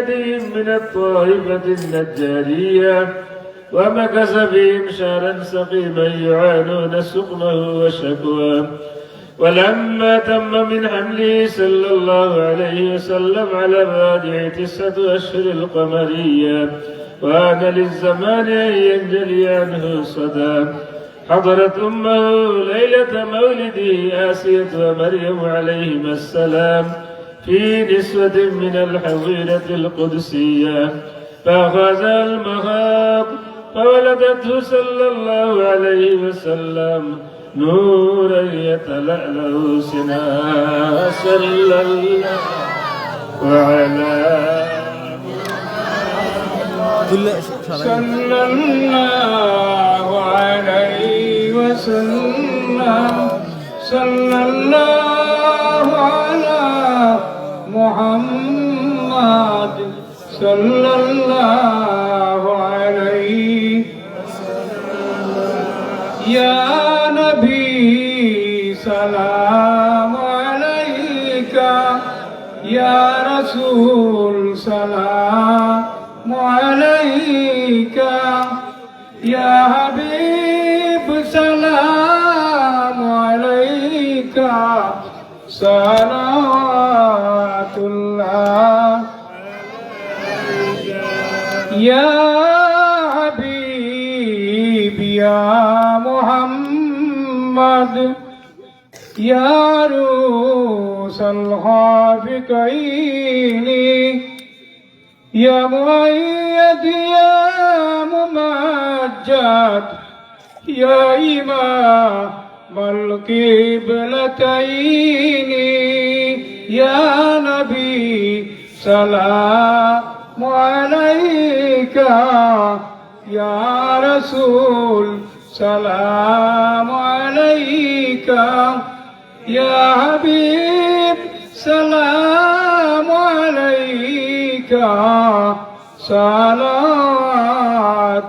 أيديهم من الطائفة النجارية ومكث بهم شهرا سقيما يعانون سقمه وشكواه. ولما تم من حمله صلى الله عليه وسلم على مادح 9 أشهر القمرية وآن للزمان أن ينجلي عنه صدى، حضرت أمه ليلة مولده آسية ومريم عليهما السلام في نسوة من الحظيرة القدسية، فأخذها المخاض فولدته صلى الله عليه وسلم نورا يتلألأ سنا صلى الله على صلى الله عليه وسلم صلى الله على محمد صلى الله عليه يا نبي سلام عليك يا رسول سلام عليك يا حبيب سلام عليك صلوات الله يا حبيب يا محمد يا عروس الخافقين يا مؤيد يا ممجد يا إمام القبلتين يا نبي سلام عليك يا رسول سلام عليك يا حبيب سلام عليك صلوات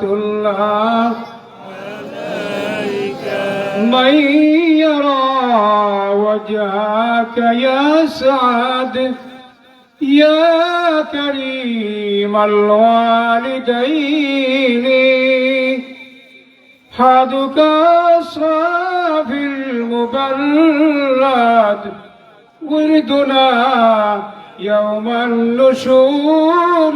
الله عليك. من يرى وجهك يا سعد يا كريم الوالدين حدك أصحاب المبرد وردنا يوم النشور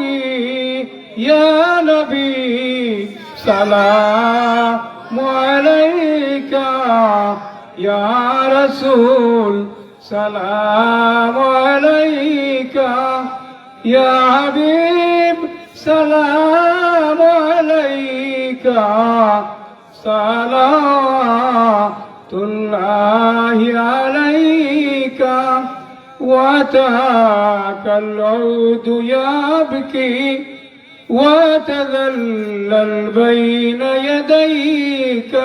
يا نبي سلام عليك يا رسول سلام عليك يا حبيب سلام عليك صلوات الله عليك. وأتاك العود يبكي وتذلل بين يديك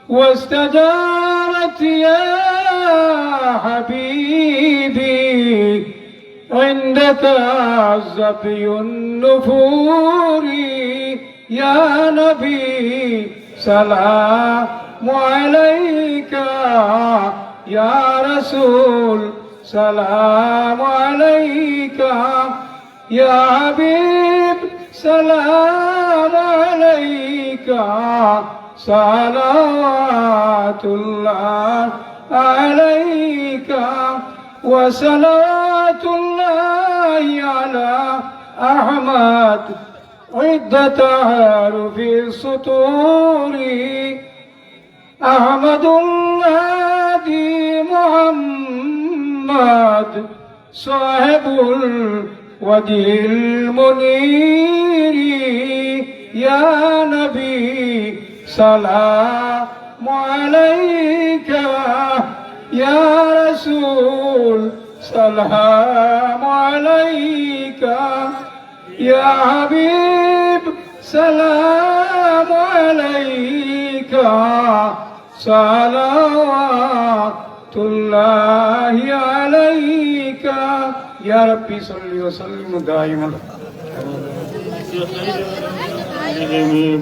واستجارت يا حبيبي عندك الزبي النفور يا نبي سلام عليك يا رسول سلام عليك يا حبيب سلام عليك صلوات الله عليك. وصلاة الله على أحمد عدة حروف السطور أحمد الهادي محمد صاحب الوجه المنير يا نبي سلام عليك يا رسول سلام عليك يا حبيب سلام عليك صلوات الله عليك يا ربي صل وسلم دائما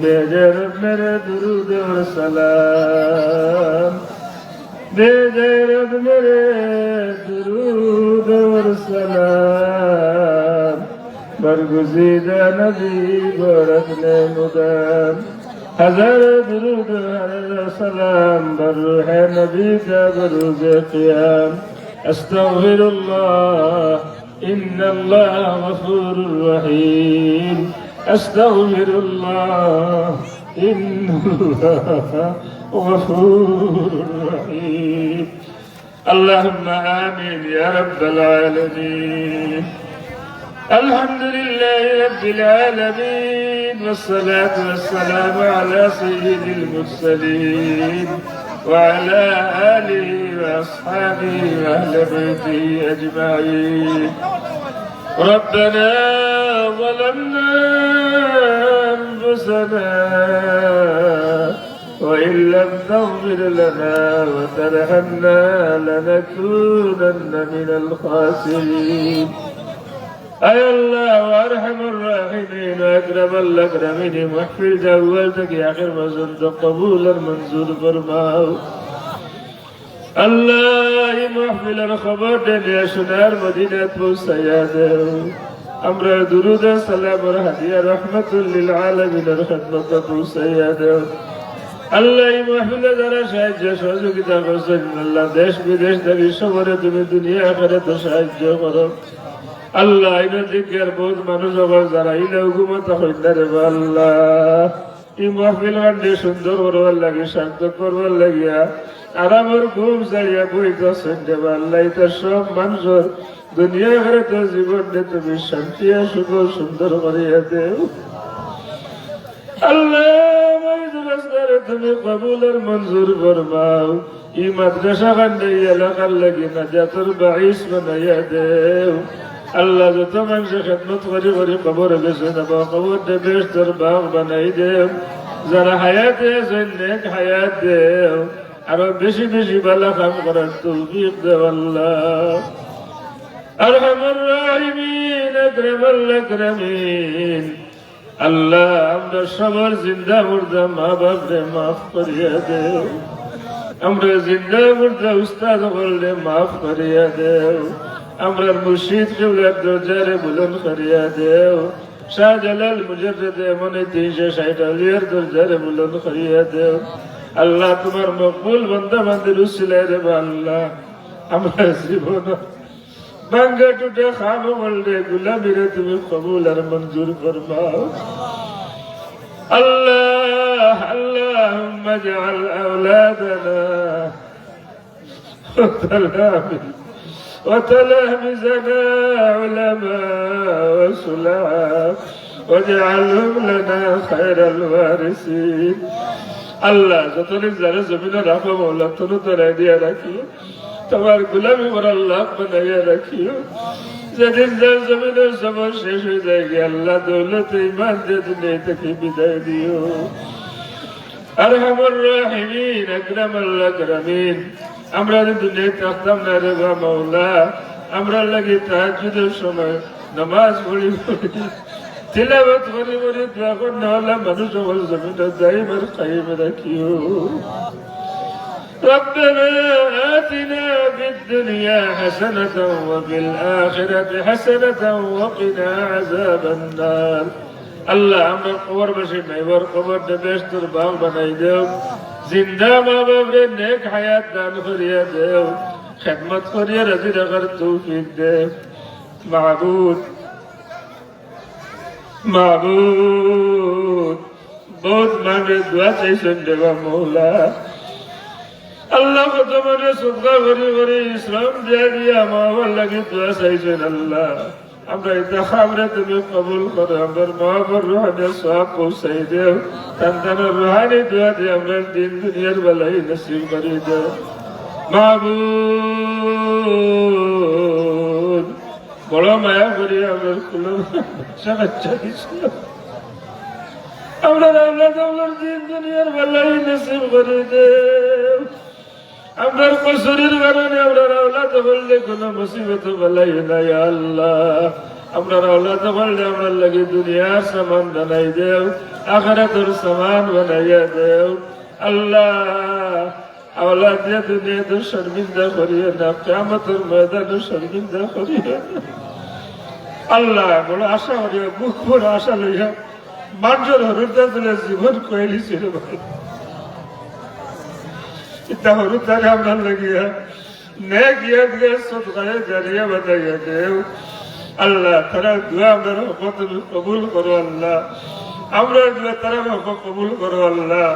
بجرب میرے درود اور سلام بجرب میرے درود اور سلام برگزیده نبی برکن مدام هزار درود و سلام بر روح نبی تا بروز قیام استغفر الله إن الله غفور رحيم أستغفر الله إن الله غفور رحيم اللهم آمين يا رب العالمين الحمد لله رب العالمين والصلاة والسلام على سيد المرسلين وعلى آله وأصحابه وأهل بيته أجمعين ربنا ظلمنا أنفسنا وإن لم تغفر لنا وترحمنا لنكونن من الخاسرين أي الله وأرحم الراحمين وأكرم الأكرمين محفل جوالتك يا آخر مزند قبولا منزول فرماو الله محفل الخبر دنيا شنار مدينة بوسياده أمر درود السلام والهدية رحمة للعالمين الخدمة بوسياده الله محفل درا شاهد شوزو كتاب رسول الله দেশ বিদেশ দেবী সবরে তুমি দুনিয়া আখিরাতে সাহায্য করো আল্লাহ ইনা জিকির বহুত মানুষ আবার যারা ইলা হুকুমত হইনা রে আল্লাহ এই মাহফিল গান্ডে সুন্দর করবার লাগে শান্ত করবার লাগিয়া আরামের ঘুম যাইয়া বইতেছেন রে আল্লাহ এটা সব মানুষের দুনিয়া আখিরাতে জীবনে তুমি শান্তি আর সুখ সুন্দর করিয়া দেও আল্লাহ তুমি কবুল আর মঞ্জুর ফরমাও এই মাদ্রাসা গান্ডে এলাকার লাগি নাজাতের বাইস বানাইয়া দেও আল্লাহ যত মানুষের খেদমত করি করি কবর গেছে না কবর বেশ তোর বাঘ বানাই দেও যারা হায়াতে আছেন নেক হায়াত দেও আরো বেশি বেশি ভালো কাম করার তৌফিক দেও আল্লাহ আরহামুর রাহিমিন আকরামুল আকরামিন আল্লাহ আমরা সবার জিন্দা মুর্দা মা বাপরে মাফ করিয়া দেও আমরা জিন্দা মুর্দা উস্তাদ বললে মাফ করিয়া দেও আমরা মুর্শিদ কিবলার দরজারে বুলন্দ করিয়া দেও শাহজালাল মুজাদ্দিদ এমন 360 আলিয়ার দরজারে বুলন্দ করিয়া দেও আল্লাহ তোমার মকবুল বান্দা বান্দির উসিলায় রে আল্লাহ আমরা জীবন ভাঙ্গা টুটে খাবো বললে গুলামিরে তুমি কবুল আর মঞ্জুর ফরমাও আল্লাহ আল্লাহুম্মা জাআল আওলাদানা وتلامذنا علماء وسلام واجعلهم لنا خير الوارثين আল্লাহ যতদিন যারা জমিনে রাখো মৌলা তনু তরাই দিয়া রাখিও তোমার গোলামি করার লাভ বানাইয়া রাখিও যেদিন যার জমিনের সবার শেষ হয়ে যায় গে আল্লাহ দৌলতে ইমান দিয়ে দুনিয়া থেকে বিদায় দিও আরহামুর রাহিমিন আকরামুল আকরামিন আমরা দুনিয়ায় থাকতাম না রে বা মৌলা আমরা লাগে তাহাজ্জুদের সময় নামাজ পড়ি পড়ি তিলাওয়াত করি করি দোয়া করতে হলে মানুষ আমার জমিনে দাইম আর কায়েম রাখিও ربنا آتنا في الدنيا حسنة وفي الآخرة حسنة وقنا عذاب النار الله আমরা কবর বসে নাই ওর কবরটা বেশ তোর বাগ বানাই দেও জিন্দা মা বাপরে নেক হায়াত দান করিয়া দেও খেদমত করিয়া রাজি রাখার তৌফিক দেও মাবুদ মাবুদ বহুত মানুষ দোয়া চাইছেন দেবা মৌলা আল্লাহ কত মানে সদকা করি করি ইসলাম দিয়া দিয়া মা বাবার লাগে দোয়া চাইছেন আল্লাহ আমরা এটা খাবরে তুমি কবুল করো আমার মা বাবার রুহানি সওয়াব পৌঁছাই দেও সন্তানের রুহানি দোয়া দিয়ে আমরা দিন দুনিয়ার বেলায় নসিব করে দেও মাবুদ বড় মায়া করি আমার কুলো বাচ্চা দিছিল আমরা আল্লাহ দিন দুনিয়ার বেলায় নসিব করে দেও আমরা কসুরের কারণে আমরা আওলাদ বললে কোনো মুসিবত বালাই নাই আল্লাহ আমরা আওলাদ বললে আমরা লাগে দুনিয়ার সামান বানাই দেও আখিরাতের সামান বানাইয়া দেও আল্লাহ আওলাদ দিয়ে দুনিয়া তো শর্মিন্দা করিয়ে না কিয়ামতের ময়দানে শর্মিন্দা করিয়ে আল্লাহ বড় আশা করিয়া মুখ বড় আশা লইয়া মানুষের হরুদা তুলে জীবন কইলি ছিল ইতা হরুদারে আমরা লাগিয়া নে গিয়া দিয়ে সদকায়ে জারিয়া বাতাইয়া দেও আল্লাহ তারা দুয়া আমরা তুমি কবুল করো আল্লাহ আমরা দুয়া তারা কবুল করো আল্লাহ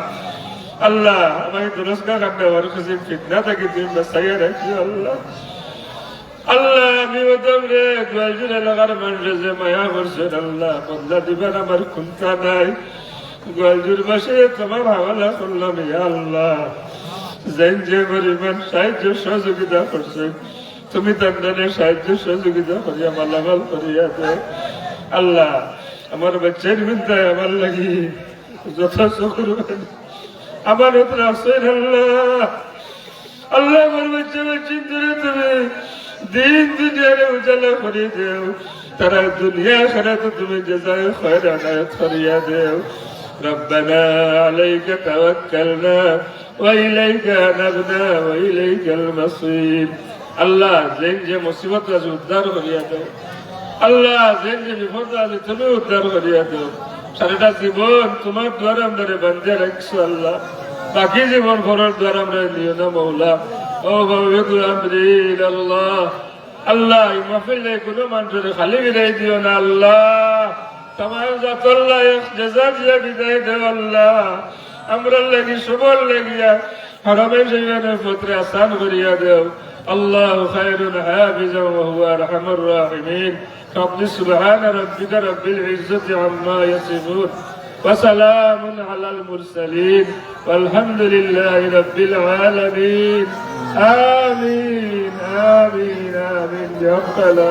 আল্লাহ আমি দুরস্কার কাটতে আমার কাছে ফিতনা থাকি তুমি বাঁচাইয়া রাখিও আল্লাহ আল্লাহ আমি বলতাম রে গোয়ালজুর এলাকার মানুষের যে মায়া করছেন আল্লাহ বদলা দিবেন আমার খুন্তা নাই গোয়ালজুর বাসে তোমার হাওয়ালা করলাম ইয়া আল্লাহ যেন যে পরিমাণ সাহায্য সহযোগিতা করছে তুমি তার সাহায্য সহযোগিতা করিয়া মালামাল করিয়া দে আল্লাহ আমার বাচ্চার বিদ্যায় আমার লাগি যথেষ্ট করবেন আমার ওপর আসেন আল্লাহ আল্লাহ আমার বাচ্চা বাচ্চিন ধরে তুমি দিন দুনিয়ারে উজালা করে দেও তারা দুনিয়া খারাপ তুমি জাযায়ে খৈর আনায়াত করিয়া দেও ربنا عليك توكلنا وإليك أنبنا وإليك المصير আল্লাহ যেন যে মুসিবত আছে উদ্ধার করিয়া দেও আল্লাহ যেন যে বিপদ আছে তুমি উদ্ধার করিয়া দেও সারাটা জীবন তোমার দ্বারা আমরা বান্ধে রাখছো আল্লাহ বাকি জীবন ফরার দ্বারা আমরা নিও না মৌলা ও আমরিল আল্লাহ আল্লাহ এই মাহফিলে কোনো মানুষের খালি বিদায় দিও না আল্লাহ তোমার যতল্লাহ জাযা দিয়া বিদায় দেও আল্লাহ আমরা লাগি সবল লাগিয়া হারামে জীবনের পত্রে আসান করিয়া দেও الله خير حافظا وهو أرحم الراحمين رب سبحان ربك رب العزة عما يصفون وسلام على المرسلين والحمد لله رب العالمين آمين آمين آمين يا رب العالمين.